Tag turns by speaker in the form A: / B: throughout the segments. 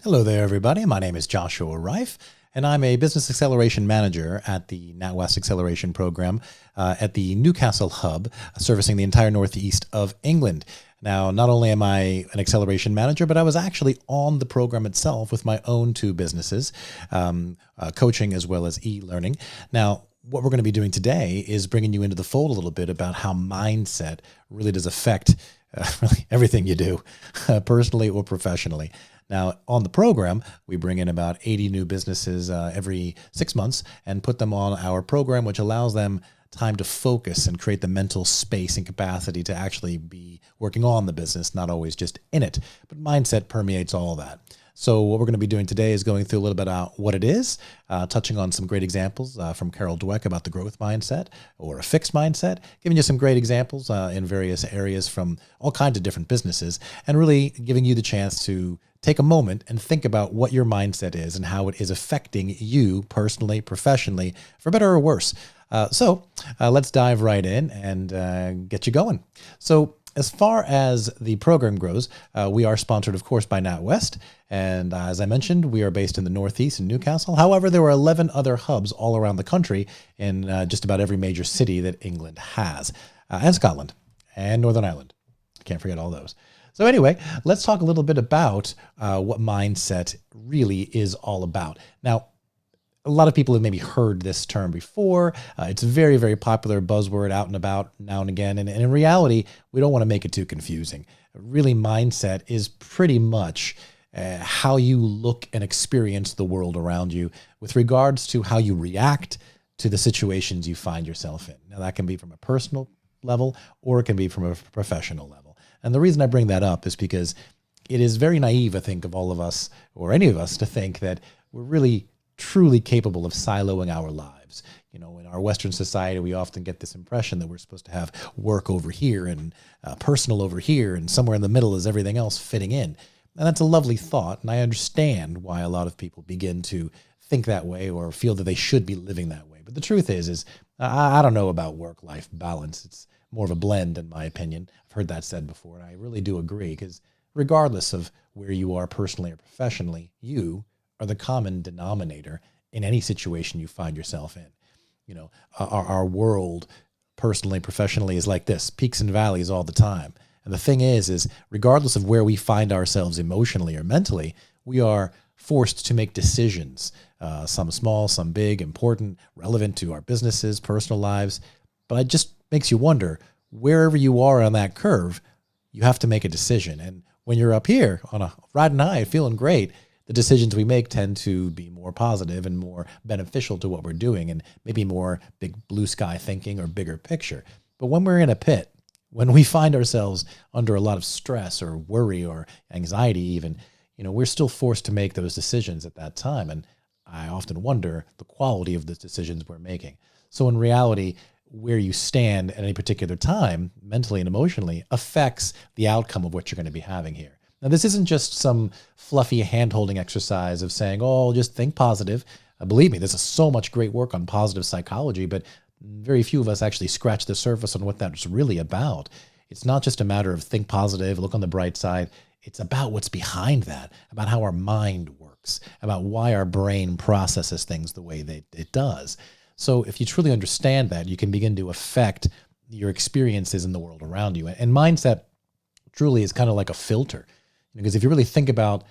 A: Hello there, everybody. My name is Joshua Riffe, and I'm a Business Acceleration Manager at the NatWest Acceleration Program at the Newcastle Hub, servicing the entire northeast of England. Now, not only am I an Acceleration Manager, but I was actually on the program itself with my own two businesses, coaching as well as e-learning. Now, what we're going to be doing today is bringing you into the fold a little bit about how mindset really does affect really everything you do, personally or professionally. Now, on the program, we bring in about 80 new businesses every 6 months and put them on our program, which allows them time to focus and create the mental space and capacity to actually be working on the business, not always just in it. But mindset permeates all that. So what we're going to be doing today is going through a little bit about what it is, touching on some great examples from Carol Dweck about the growth mindset or a fixed mindset, giving you some great examples in various areas from all kinds of different businesses, and really giving you the chance to take a moment and think about what your mindset is and how it is affecting you personally, professionally, for better or worse. So let's dive right in and get you going. So as far as the program grows, we are sponsored, of course, by NatWest. And as I mentioned, we are based in the Northeast in Newcastle. However, there are 11 other hubs all around the country in just about every major city that England has, and Scotland and Northern Ireland. Can't forget all those. So anyway, let's talk a little bit about what mindset really is all about. Now, a lot of people have maybe heard this term before. It's a very, very popular buzzword out and about now and again. And in reality, we don't want to make it too confusing. Really, mindset is pretty much how you look and experience the world around you with regards to how you react to the situations you find yourself in. Now, that can be from a personal level or it can be from a professional level. And the reason I bring that up is because it is very naive, I think, of all of us or any of us to think that we're really truly capable of siloing our lives. You know, in our Western society, we often get this impression that we're supposed to have work over here and personal over here, and somewhere in the middle is everything else fitting in. And that's a lovely thought, and I understand why a lot of people begin to think that way or feel that they should be living that way. But the truth is I don't know about work-life balance. It's more of a blend, in my opinion. I've heard that said before, and I really do agree, because regardless of where you are personally or professionally, you are the common denominator in any situation you find yourself in. You know, our world, personally, professionally, is like this, peaks and valleys all the time. And the thing is regardless of where we find ourselves emotionally or mentally, we are forced to make decisions, some small, some big, important, relevant to our businesses, personal lives. But it just makes you wonder, wherever you are on that curve, you have to make a decision. And when you're up here on a riding high, feeling great, the decisions we make tend to be more positive and more beneficial to what we're doing and maybe more big blue sky thinking or bigger picture. But when we're in a pit, when we find ourselves under a lot of stress or worry or anxiety even, you know, we're still forced to make those decisions at that time. And I often wonder the quality of the decisions we're making. So in reality, where you stand at any particular time, mentally and emotionally, affects the outcome of what you're going to be having here. Now, this isn't just some fluffy hand-holding exercise of saying, oh, just think positive. Believe me, there's so much great work on positive psychology, but very few of us actually scratch the surface on what that's really about. It's not just a matter of think positive, look on the bright side. It's about what's behind that, about how our mind works, about why our brain processes things the way that it does. So if you truly understand that, you can begin to affect your experiences in the world around you. And mindset truly is kind of like a filter. Because if you really think about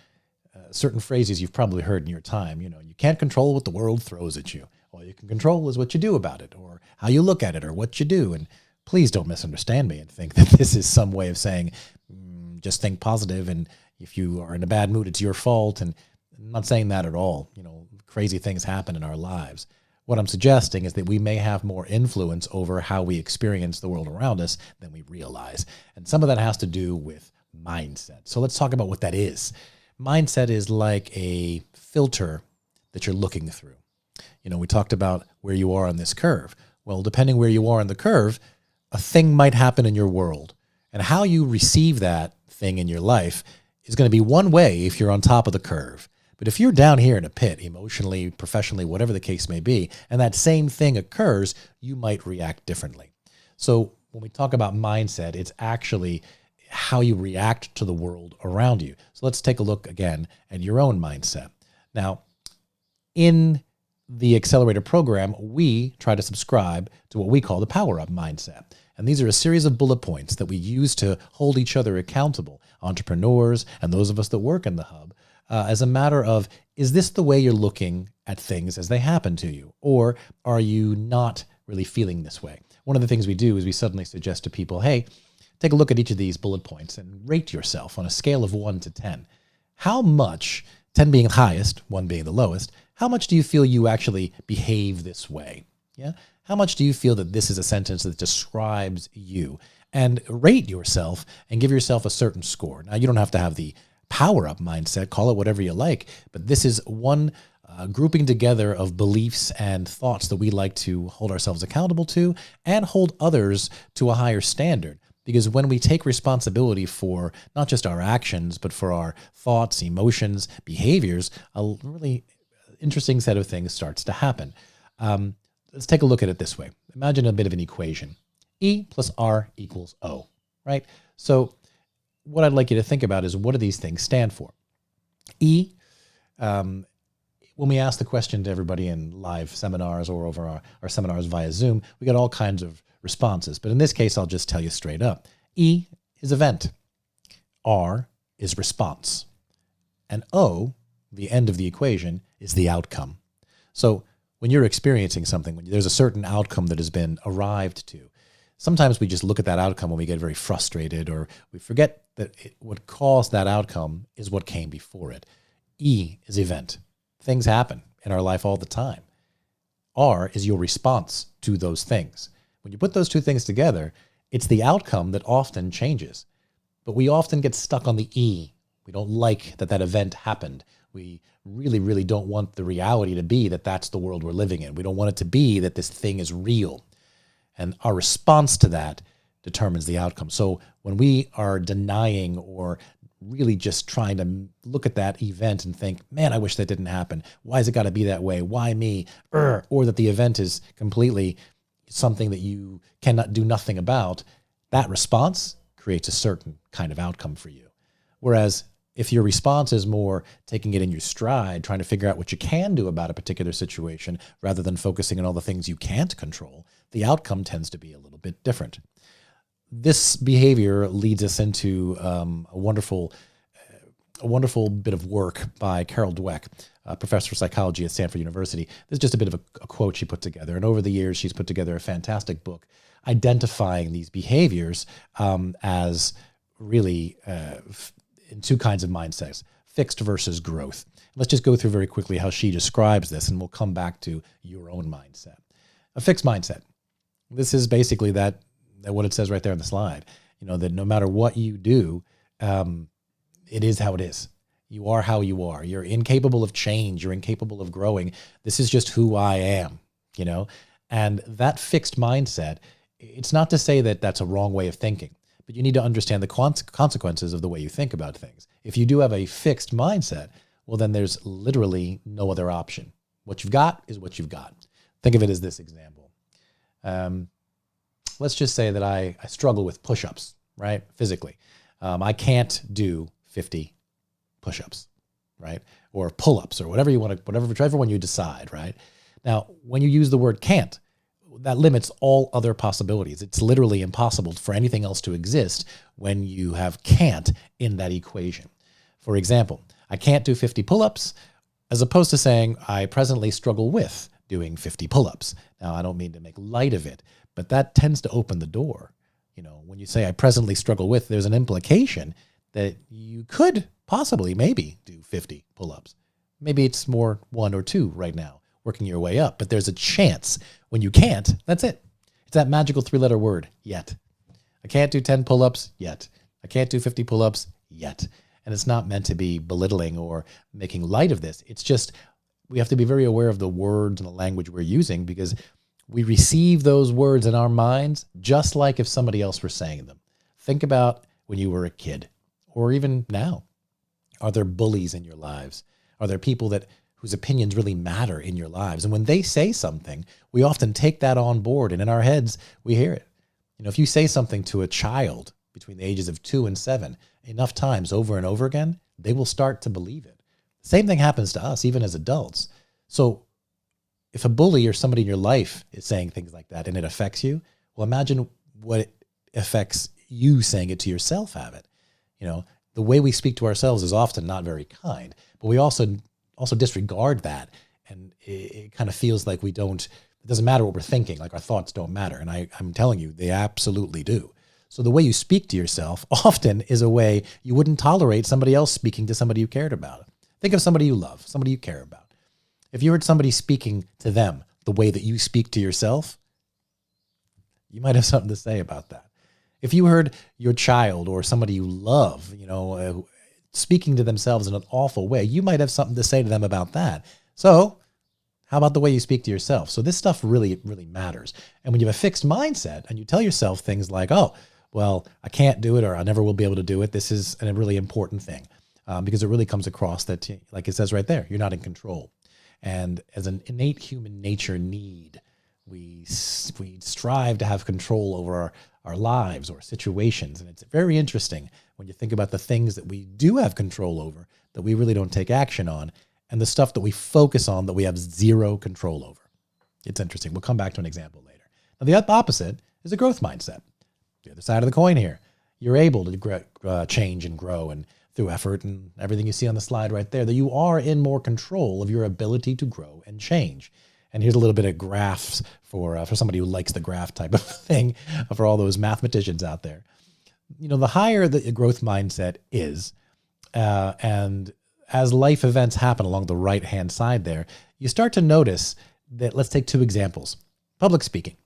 A: certain phrases you've probably heard in your time, you know, you can't control what the world throws at you. All you can control is what you do about it or how you look at it or what you do. And please don't misunderstand me and think that this is some way of saying, just think positive. And if you are in a bad mood, it's your fault. And I'm not saying that at all. You know, crazy things happen in our lives. What I'm suggesting is that we may have more influence over how we experience the world around us than we realize. And some of that has to do with mindset. So let's talk about what that is. Mindset is like a filter that you're looking through. You know, we talked about where you are on this curve. Well, depending where you are on the curve, a thing might happen in your world. And how you receive that thing in your life is going to be one way if you're on top of the curve. But if you're down here in a pit, emotionally, professionally, whatever the case may be, and that same thing occurs, you might react differently. So when we talk about mindset, it's actually how you react to the world around you. So let's take a look again at your own mindset. Now, in the Accelerator program, we try to subscribe to what we call the Power Up mindset. And these are a series of bullet points that we use to hold each other accountable, entrepreneurs and those of us that work in the hub, as a matter of, is this the way you're looking at things as they happen to you? Or are you not really feeling this way? One of the things we do is we suddenly suggest to people, hey, take a look at each of these bullet points and rate yourself on a scale of 1 to 10. How much, 10 being the highest, 1 being the lowest, how much do you feel you actually behave this way? Yeah. How much do you feel that this is a sentence that describes you? And rate yourself and give yourself a certain score. Now, you don't have to have the power up mindset, call it whatever you like, but this is one grouping together of beliefs and thoughts that we like to hold ourselves accountable to and hold others to a higher standard. Because when we take responsibility for not just our actions, but for our thoughts, emotions, behaviors, a really interesting set of things starts to happen. Let's take a look at it this way. Imagine a bit of an equation. E plus R equals O, right? So what I'd like you to think about is, what do these things stand for? E, when we ask the question to everybody in live seminars or over our seminars via Zoom, we get all kinds of responses. But in this case, I'll just tell you straight up. E is event. R is response. And O, the end of the equation, is the outcome. So when you're experiencing something, when there's a certain outcome that has been arrived to, sometimes we just look at that outcome when we get very frustrated, or we forget that what caused that outcome is what came before it. E is event. Things happen in our life all the time. R is your response to those things. When you put those two things together, it's the outcome that often changes. But we often get stuck on the E. We don't like that event happened. We really, really don't want the reality to be that that's the world we're living in. We don't want it to be that this thing is real. And our response to that determines the outcome. So when we are denying or really just trying to look at that event and think, man, I wish that didn't happen. Why has it got to be that way? Why me? Or that the event is completely something that you cannot do nothing about, that response creates a certain kind of outcome for you. Whereas if your response is more taking it in your stride, trying to figure out what you can do about a particular situation, rather than focusing on all the things you can't control, the outcome tends to be a little bit different. This behavior leads us into a wonderful bit of work by Carol Dweck, a professor of psychology at Stanford University. This is just a bit of a quote she put together. And over the years, she's put together a fantastic book identifying these behaviors as really in two kinds of mindsets, fixed versus growth. Let's just go through very quickly how she describes this, and we'll come back to your own mindset. A fixed mindset. This is basically that what it says right there on the slide. You know, that no matter what you do, it is how it is. You are how you are. You're incapable of change. You're incapable of growing. This is just who I am, you know? And that fixed mindset, it's not to say that that's a wrong way of thinking, but you need to understand the consequences of the way you think about things. If you do have a fixed mindset, well, then there's literally no other option. What you've got is what you've got. Think of it as this example. Let's just say that I struggle with push-ups, right? Physically. I can't do 50 push-ups, right? Or pull-ups, or whatever you want to, whichever one you decide, right? Now, when you use the word can't, that limits all other possibilities. It's literally impossible for anything else to exist when you have can't in that equation. For example, I can't do 50 pull-ups, as opposed to saying I presently struggle with doing 50 pull-ups. Now, I don't mean to make light of it, but that tends to open the door. You know, when you say I presently struggle with, there's an implication that you could possibly maybe do 50 pull-ups. Maybe it's more 1 or 2 right now, working your way up, but there's a chance. When you can't, that's it. It's that magical 3-letter word, yet. I can't do 10 pull-ups yet. I can't do 50 pull-ups yet. And it's not meant to be belittling or making light of this. It's just, we have to be very aware of the words and the language we're using, because we receive those words in our minds just like if somebody else were saying them. Think about when you were a kid, or even now. Are there bullies in your lives? Are there people whose opinions really matter in your lives? And when they say something, we often take that on board, and in our heads, we hear it. You know, if you say something to a child, between the ages of 2 and 7, enough times over and over again, they will start to believe it. Same thing happens to us, even as adults. So if a bully or somebody in your life is saying things like that and it affects you, well, imagine what it affects you saying it to yourself have it. You know, the way we speak to ourselves is often not very kind, but we also disregard that. And it kind of feels like it doesn't matter what we're thinking, like our thoughts don't matter. And I'm telling you, they absolutely do. So the way you speak to yourself often is a way you wouldn't tolerate somebody else speaking to somebody you cared about. Think of somebody you love, somebody you care about. If you heard somebody speaking to them the way that you speak to yourself, you might have something to say about that. If you heard your child or somebody you love, speaking to themselves in an awful way, you might have something to say to them about that. So how about the way you speak to yourself? So this stuff really, really matters. And when you have a fixed mindset and you tell yourself things like, oh, well, I can't do it or I never will be able to do it, this is a really important thing because it really comes across that, like it says right there, you're not in control. And as an innate human nature need, we strive to have control over our lives or situations. And it's very interesting when you think about the things that we do have control over that we really don't take action on, and the stuff that we focus on that we have zero control over. It's interesting. We'll come back to an example later. Now, the opposite is a growth mindset. The other side of the coin here. You're able to change and grow, and through effort and everything you see on the slide right there, that you are in more control of your ability to grow and change. And here's a little bit of graphs for somebody who likes the graph type of thing, for all those mathematicians out there. The higher the growth mindset is, and as life events happen along the right-hand side there, you start to notice that, let's take two examples. Public speaking.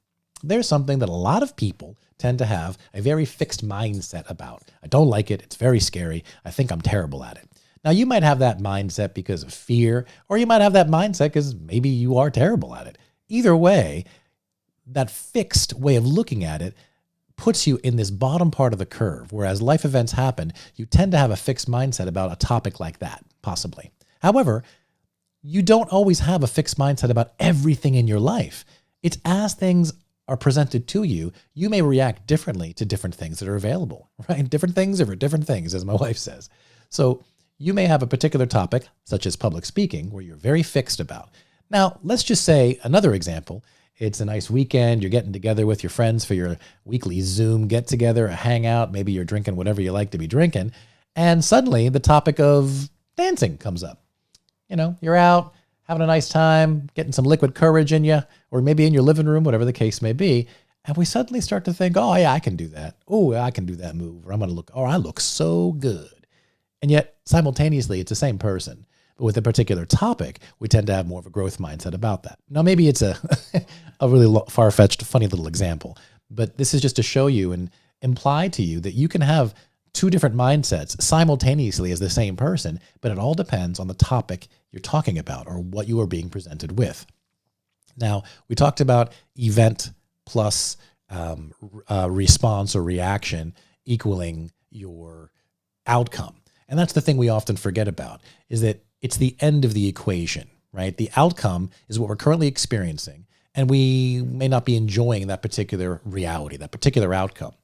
A: There's something that a lot of people tend to have a very fixed mindset about. I don't like it. It's very scary. I think I'm terrible at it. Now, you might have that mindset because of fear, or you might have that mindset because maybe you are terrible at it. Either way, that fixed way of looking at it puts you in this bottom part of the curve, whereas life events happen, you tend to have a fixed mindset about a topic like that, possibly. However, you don't always have a fixed mindset about everything in your life. It's as things are presented to you, you may react differently to different things that are available, right? Different things over different things, as my wife says. So you may have a particular topic, such as public speaking, where you're very fixed about. Now, let's just say another example. It's a nice weekend. You're getting together with your friends for your weekly Zoom get-together, a hangout. Maybe you're drinking whatever you like to be drinking. And suddenly the topic of dancing comes up. You're out, having a nice time, getting some liquid courage in you, or maybe in your living room, whatever the case may be. And we suddenly start to think, oh, yeah, I can do that. Oh, I can do that move. Or I look so good. And yet, simultaneously, it's the same person. But with a particular topic, we tend to have more of a growth mindset about that. Now, maybe it's a really far-fetched, funny little example. But this is just to show you and imply to you that you can have two different mindsets simultaneously as the same person, but it all depends on the topic you're talking about or what you are being presented with. Now, we talked about event plus response or reaction equaling your outcome. And that's the thing we often forget about, is that it's the end of the equation, right? The outcome is what we're currently experiencing, and we may not be enjoying that particular reality, that particular outcome.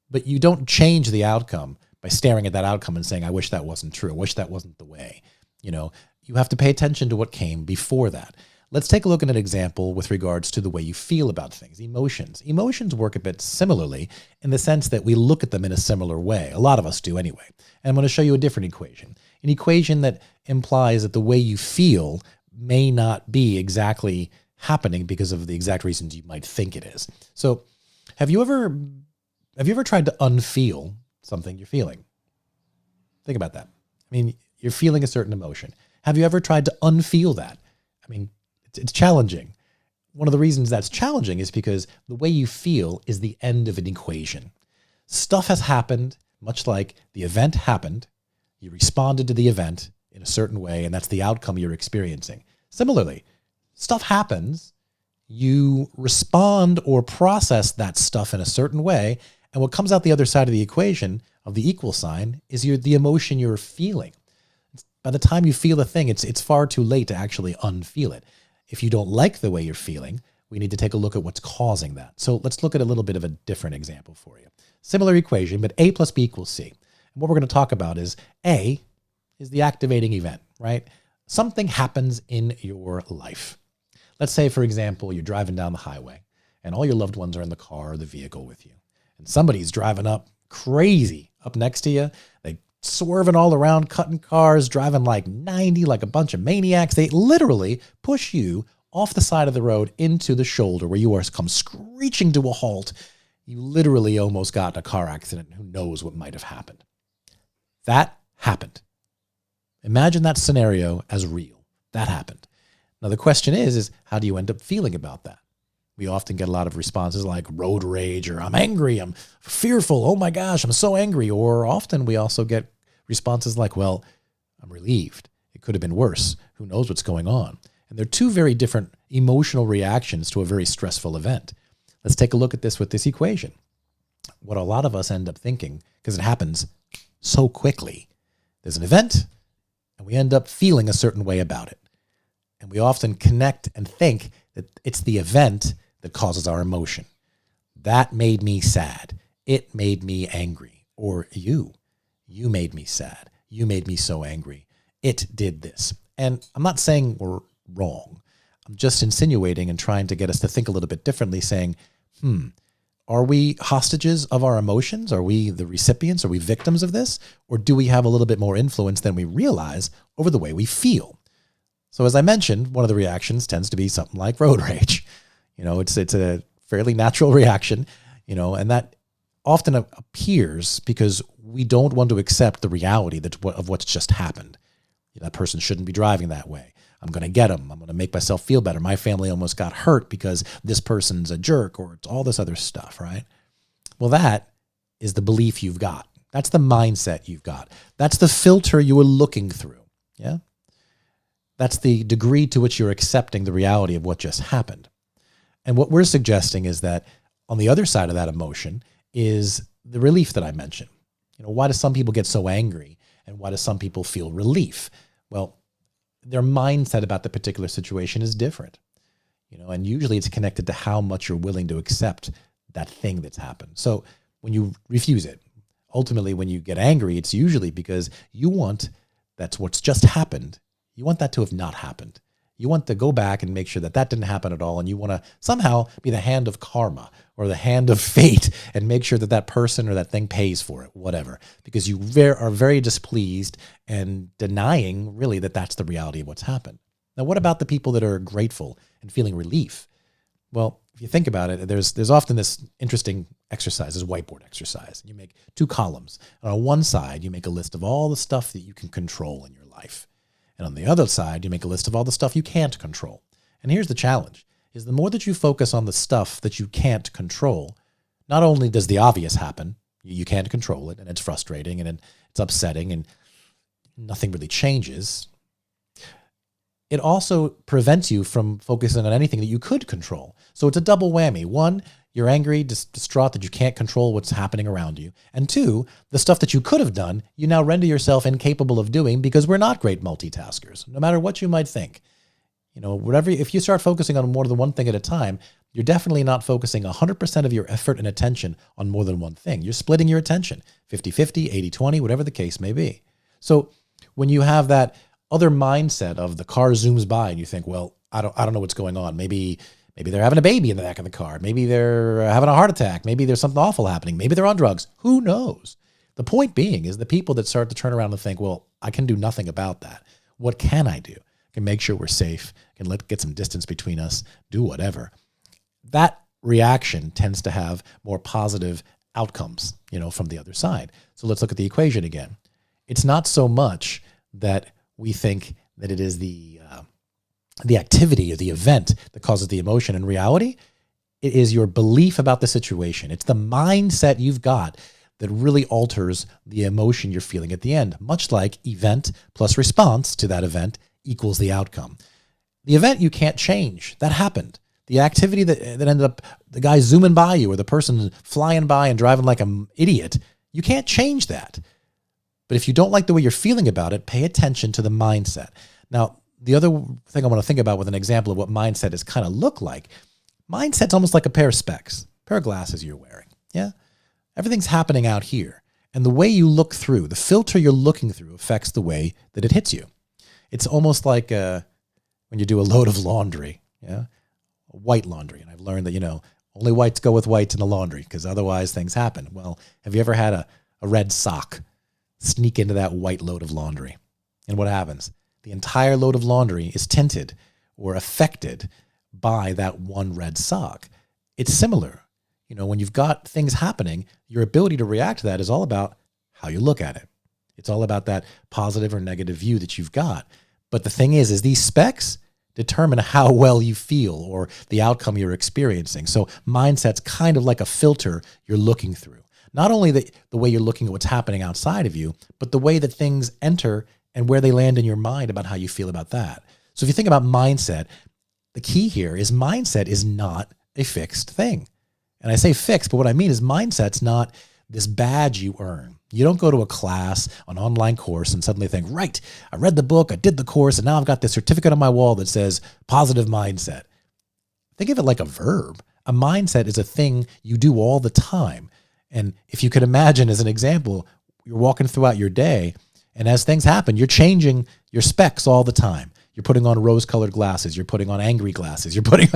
A: But you don't change the outcome by staring at that outcome and saying, I wish that wasn't true. I wish that wasn't the way. You have to pay attention to what came before that. Let's take a look at an example with regards to the way you feel about things. Emotions. Emotions work a bit similarly in the sense that we look at them in a similar way. A lot of us do anyway. And I'm going to show you a different equation. An equation that implies that the way you feel may not be exactly happening because of the exact reasons you might think it is. So have you ever tried to unfeel something you're feeling? Think about that. You're feeling a certain emotion. Have you ever tried to unfeel that? It's challenging. One of the reasons that's challenging is because the way you feel is the end of an equation. Stuff has happened, much like the event happened. You responded to the event in a certain way, and that's the outcome you're experiencing. Similarly, stuff happens, you respond or process that stuff in a certain way, and what comes out the other side of the equation of the equal sign is the emotion you're feeling. By the time you feel a thing, it's far too late to actually unfeel it. If you don't like the way you're feeling, we need to take a look at what's causing that. So let's look at a little bit of a different example for you. Similar equation, but A plus B equals C. And what we're going to talk about is A is the activating event, right? Something happens in your life. Let's say, for example, you're driving down the highway and all your loved ones are in the car or the vehicle with you. And somebody's driving up crazy up next to you. They swerving all around, cutting cars, driving like 90, like a bunch of maniacs. They literally push you off the side of the road into the shoulder where you are come screeching to a halt. You literally almost got in a car accident. Who knows what might have happened? That happened. Imagine that scenario as real. That happened. Now the question is how do you end up feeling about that? We often get a lot of responses like road rage, or I'm angry, I'm fearful, oh my gosh, I'm so angry. Or often we also get responses like, well, I'm relieved. It could have been worse. Who knows what's going on? And they're two very different emotional reactions to a very stressful event. Let's take a look at this with this equation. What a lot of us end up thinking, because it happens so quickly, there's an event and we end up feeling a certain way about it. And we often connect and think that it's the event that causes our emotion. That made me sad. It made me angry. Or you made me sad. You made me so angry. It did this. And I'm not saying we're wrong. I'm just insinuating and trying to get us to think a little bit differently, saying, are we hostages of our emotions? Are we the recipients? Are we victims of this? Or do we have a little bit more influence than we realize over the way we feel? So as I mentioned, one of the reactions tends to be something like road rage. It's a fairly natural reaction, and that often appears because we don't want to accept the reality of what's just happened. That person shouldn't be driving that way. I'm going to get them. I'm going to make myself feel better. My family almost got hurt because this person's a jerk, or it's all this other stuff, right? Well, that is the belief you've got. That's the mindset you've got. That's the filter you were looking through. Yeah. That's the degree to which you're accepting the reality of what just happened. And what we're suggesting is that on the other side of that emotion is the relief that I mentioned. Why do some people get so angry and why do some people feel relief? Well, their mindset about the particular situation is different, and usually it's connected to how much you're willing to accept that thing that's happened. So when you refuse it, ultimately when you get angry, it's usually because that's what's just happened. You want that to have not happened. You want to go back and make sure that didn't happen at all. And you want to somehow be the hand of karma or the hand of fate and make sure that person or that thing pays for it, whatever, because you are very displeased and denying really that that's the reality of what's happened. Now, what about the people that are grateful and feeling relief? Well, if you think about it, there's often this interesting exercise, this whiteboard exercise. You make two columns. And on one side, you make a list of all the stuff that you can control in your life. And on the other side, you make a list of all the stuff you can't control. And here's the challenge, is the more that you focus on the stuff that you can't control, not only does the obvious happen, you can't control it, and it's frustrating, and it's upsetting, and nothing really changes, it also prevents you from focusing on anything that you could control. So it's a double whammy. One, you're angry, distraught that you can't control what's happening around you. And two, the stuff that you could have done, you now render yourself incapable of doing because we're not great multitaskers, no matter what you might think. If you start focusing on more than one thing at a time, you're definitely not focusing 100% of your effort and attention on more than one thing. You're splitting your attention, 50-50, 80-20, whatever the case may be. So when you have that other mindset of the car zooms by and you think, well, I don't know what's going on. Maybe they're having a baby in the back of the car. Maybe they're having a heart attack. Maybe there's something awful happening. Maybe they're on drugs. Who knows? The point being is the people that start to turn around and think, well, I can do nothing about that. What can I do? I can make sure we're safe. I can get some distance between us, do whatever. That reaction tends to have more positive outcomes, from the other side. So let's look at the equation again. It's not so much that we think that it is the activity or the event that causes the emotion. In reality, it is your belief about the situation. It's the mindset you've got that really alters the emotion you're feeling at the end, much like event plus response to that event equals the outcome. The event you can't change. That happened. The activity that ended up the guy zooming by you or the person flying by and driving like an idiot, you can't change that. But if you don't like the way you're feeling about it, pay attention to the mindset. Now, the other thing I want to think about with an example of what mindset is kind of look like Mindset's almost like a pair of specs, pair of glasses you're wearing. Yeah. Everything's happening out here. And the way you look through, the filter you're looking through affects the way that it hits you. It's almost like when you do a load of laundry, yeah, white laundry. And I've learned that, only whites go with whites in the laundry because otherwise things happen. Well, have you ever had a red sock sneak into that white load of laundry? And what happens? The entire load of laundry is tinted or affected by that one red sock. It's similar. When you've got things happening, your ability to react to that is all about how you look at it. It's all about that positive or negative view that you've got. But the thing is these specs determine how well you feel or the outcome you're experiencing. So mindset's kind of like a filter you're looking through. Not only the way you're looking at what's happening outside of you, but the way that things enter and where they land in your mind about how you feel about that. So if you think about mindset, the key here is mindset is not a fixed thing. And I say fixed, but what I mean is mindset's not this badge you earn. You don't go to a class, an online course, and suddenly think, right, I read the book, I did the course, and now I've got this certificate on my wall that says positive mindset. Think of it like a verb. A mindset is a thing you do all the time. And if you could imagine, as an example, you're walking throughout your day, and as things happen, you're changing your specs all the time. You're putting on rose-colored glasses. You're putting on angry glasses. You're putting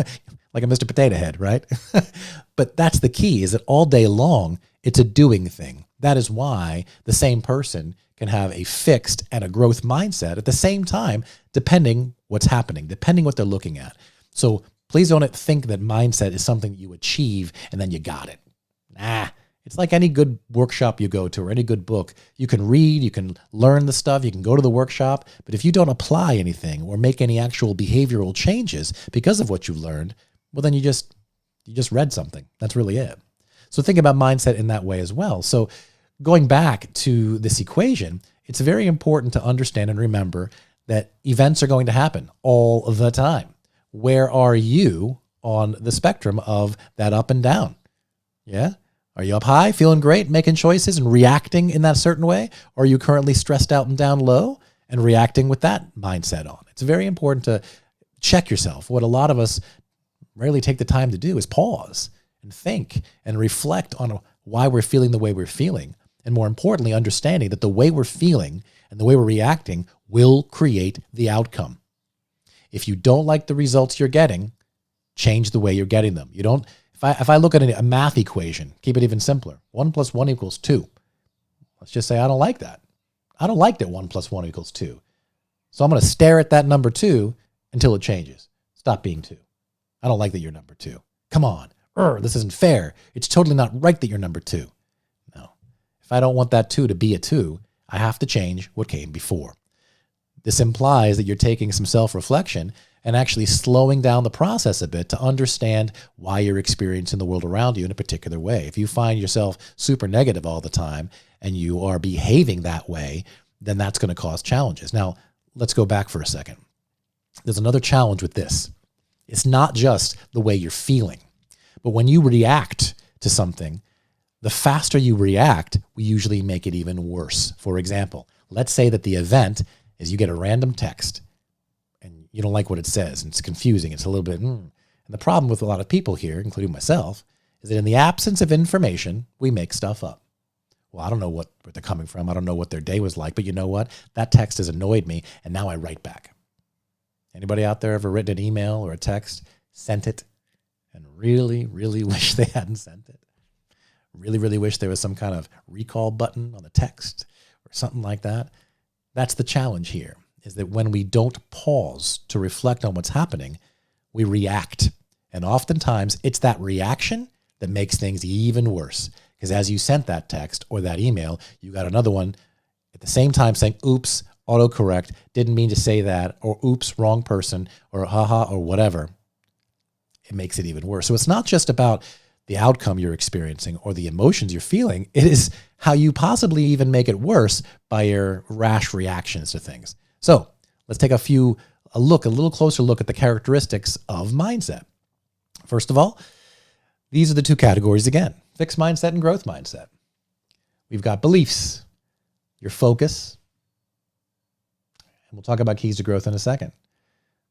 A: like a Mr. Potato Head, right? But that's the key, is that all day long, it's a doing thing. That is why the same person can have a fixed and a growth mindset at the same time, depending what's happening, depending what they're looking at. So please don't think that mindset is something that you achieve and then you got it. Nah. It's like any good workshop you go to or any good book. You can read, you can learn the stuff, you can go to the workshop, but if you don't apply anything or make any actual behavioral changes because of what you've learned, well, then you just read something. That's really it. So think about mindset in that way as well. So going back to this equation, it's very important to understand and remember that events are going to happen all the time. Where are you on the spectrum of that up and down? Yeah? Are you up high, feeling great, making choices and reacting in that certain way? Or are you currently stressed out and down low and reacting with that mindset on? It's very important to check yourself. What a lot of us rarely take the time to do is pause and think and reflect on why we're feeling the way we're feeling. And more importantly, understanding that the way we're feeling and the way we're reacting will create the outcome. If you don't like the results you're getting, change the way you're getting them. You don't. If I look at a math equation, keep it even simpler. 1 + 1 = 2. Let's just say I don't like that. I don't like that 1 + 1 = 2. So I'm going to stare at that number 2 until it changes. Stop being 2. I don't like that you're number 2. Come on. This isn't fair. It's totally not right that you're number 2. No. If I don't want that 2 to be a 2, I have to change what came before. This implies that you're taking some self-reflection and actually slowing down the process a bit to understand why you're experiencing the world around you in a particular way. If you find yourself super negative all the time and you are behaving that way, then that's going to cause challenges. Now, let's go back for a second. There's another challenge with this. It's not just the way you're feeling, but when you react to something, the faster you react, we usually make it even worse. For example, let's say that the event is you get a random text and you don't like what it says, and it's confusing. It's a little bit, And the problem with a lot of people here, including myself, is that in the absence of information, we make stuff up. Well, I don't know where they're coming from. I don't know what their day was like, but you know what? That text has annoyed me, and now I write back. Anybody out there ever written an email or a text, sent it, and really, really wish they hadn't sent it? Really, really wish there was some kind of recall button on the text or something like that? That's the challenge here, is that when we don't pause to reflect on what's happening, we react. And oftentimes it's that reaction that makes things even worse. Because as you sent that text or that email, you got another one at the same time saying, oops, autocorrect, didn't mean to say that, or oops, wrong person, or haha, or whatever. It makes it even worse. So it's not just about the outcome you're experiencing or the emotions you're feeling. It is how you possibly even make it worse by your rash reactions to things. So let's take a little closer look at the characteristics of mindset. First of all, these are the two categories again, fixed mindset and growth mindset. We've got beliefs, your focus, and we'll talk about keys to growth in a second.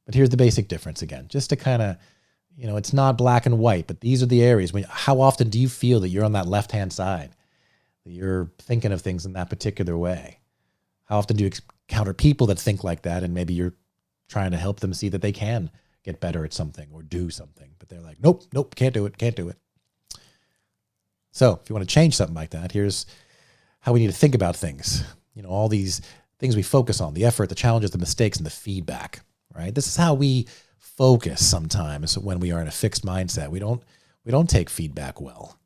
A: But here's the basic difference again, just to kind of, It's not black and white, but these are the areas. How often do you feel that you're on that left-hand side, that you're thinking of things in that particular way? How often do you encounter people that think like that, and maybe you're trying to help them see that they can get better at something or do something, but they're like, nope, can't do it. So if you want to change something like that, here's how we need to think about things. All these things we focus on, the effort, the challenges, the mistakes, and the feedback, right? This is how we focus sometimes when we are in a fixed mindset. We don't take feedback well.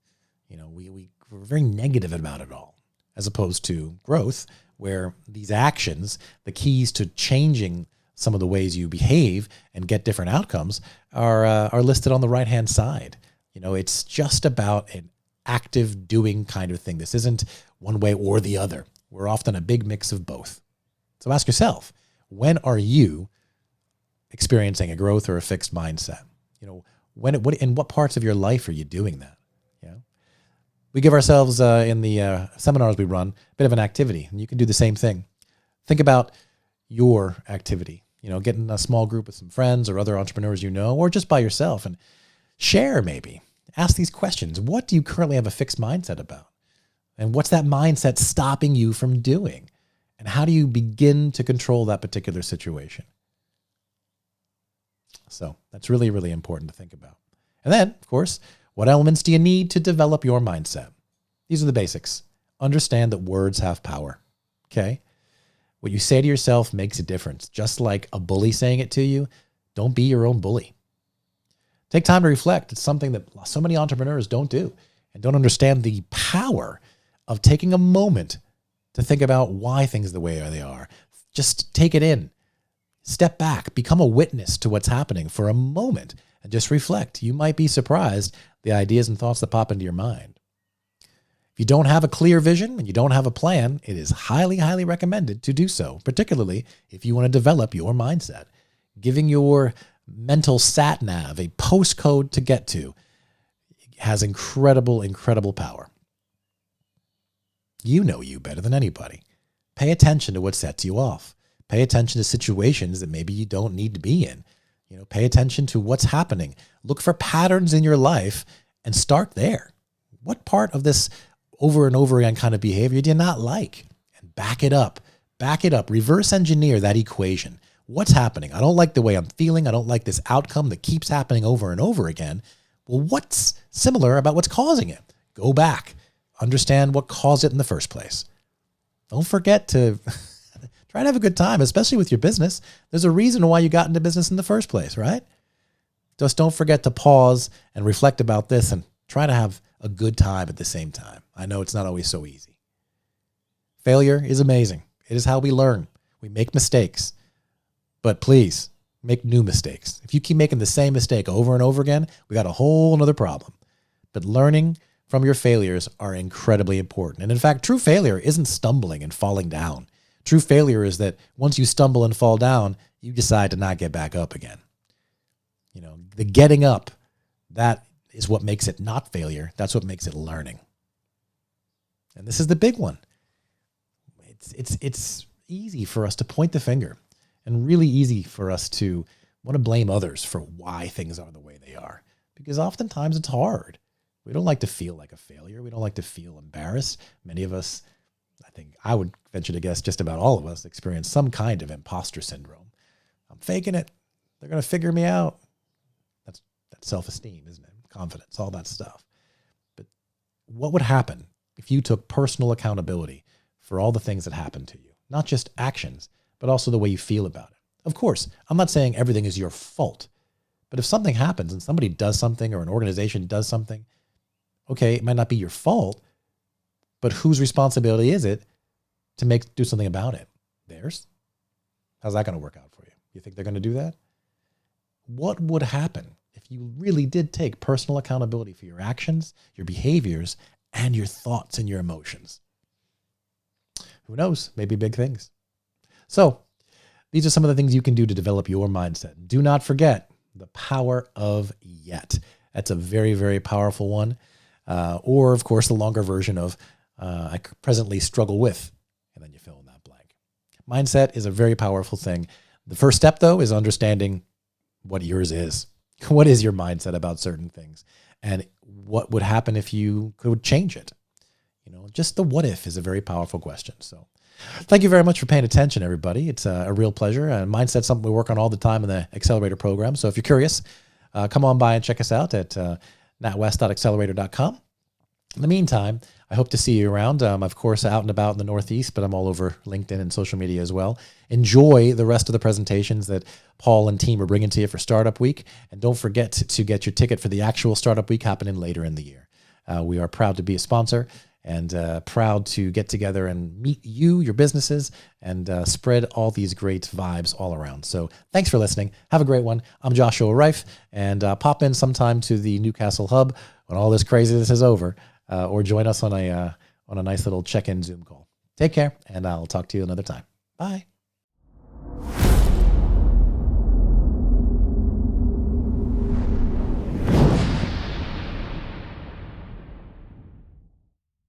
A: We're very negative about it all, as opposed to growth, where these actions, the keys to changing some of the ways you behave and get different outcomes are listed on the right-hand side. It's just about an active doing kind of thing. This isn't one way or the other. We're often a big mix of both. So ask yourself, when are you experiencing a growth or a fixed mindset? In what parts of your life are you doing that? We give ourselves in the seminars we run a bit of an activity, and you can do the same thing. Think about your activity. Get in a small group with some friends or other entrepreneurs or just by yourself, and share maybe. Ask these questions. What do you currently have a fixed mindset about? And what's that mindset stopping you from doing? And how do you begin to control that particular situation? So that's really, really important to think about. And then, of course, what elements do you need to develop your mindset? These are the basics. Understand that words have power. Okay? What you say to yourself makes a difference. Just like a bully saying it to you, don't be your own bully. Take time to reflect. It's something that so many entrepreneurs don't do and don't understand the power of taking a moment to think about why things are the way they are. Just take it in. Step back. Become a witness to what's happening for a moment and just reflect. You might be surprised the ideas and thoughts that pop into your mind. If you don't have a clear vision and you don't have a plan, it is highly, highly recommended to do so, particularly if you want to develop your mindset. Giving your mental sat nav a postcode to get to has incredible, incredible power. You know you better than anybody. Pay attention to what sets you off. Pay attention to situations that maybe you don't need to be in. Pay attention to what's happening. Look for patterns in your life and start there. What part of this over and over again kind of behavior do you not like? And back it up. Back it up. Reverse engineer that equation. What's happening? I don't like the way I'm feeling. I don't like this outcome that keeps happening over and over again. Well, what's similar about what's causing it? Go back. Understand what caused it in the first place. Don't forget to try to have a good time, especially with your business. There's a reason why you got into business in the first place, right? Just don't forget to pause and reflect about this and try to have a good time at the same time. I know it's not always so easy. Failure is amazing. It is how we learn. We make mistakes, but please make new mistakes. If you keep making the same mistake over and over again, we got a whole nother problem. But learning from your failures are incredibly important. And in fact, true failure isn't stumbling and falling down. True failure is that once you stumble and fall down, you decide to not get back up again. The getting up, that is what makes it not failure. That's what makes it learning. And this is the big one. It's easy for us to point the finger and really easy for us to want to blame others for why things are the way they are. Because oftentimes it's hard. We don't like to feel like a failure. We don't like to feel embarrassed. Many of us, I think I would venture to guess just about all of us, experience some kind of imposter syndrome. I'm faking it. They're going to figure me out. That's self-esteem, isn't it? Confidence, all that stuff. But what would happen if you took personal accountability for all the things that happened to you? Not just actions, but also the way you feel about it. Of course, I'm not saying everything is your fault. But if something happens and somebody does something or an organization does something, okay, it might not be your fault, but whose responsibility is it to do something about it? Theirs? How's that going to work out for you? You think they're going to do that? What would happen if you really did take personal accountability for your actions, your behaviors, and your thoughts and your emotions? Who knows? Maybe big things. So these are some of the things you can do to develop your mindset. Do not forget the power of yet. That's a very, very powerful one. Or, of course, the longer version of I presently struggle with, and then you fill in that blank. Mindset is a very powerful thing. The first step, though, is understanding what yours is. What is your mindset about certain things? And what would happen if you could change it? Just the what if is a very powerful question. So thank you very much for paying attention, everybody. It's a real pleasure. And mindset's something we work on all the time in the Accelerator program. So if you're curious, come on by and check us out at natwest.accelerator.com. In the meantime, I hope to see you around. Of course, out and about in the Northeast, but I'm all over LinkedIn and social media as well. Enjoy the rest of the presentations that Paul and team are bringing to you for Startup Week. And don't forget to get your ticket for the actual Startup Week happening later in the year. We are proud to be a sponsor and proud to get together and meet you, your businesses, and spread all these great vibes all around. So thanks for listening. Have a great one. I'm Joshua Riffe, and pop in sometime to the Newcastle Hub when all this craziness is over. Or join us on a nice little check-in Zoom call. Take care, and I'll talk to you another time. Bye.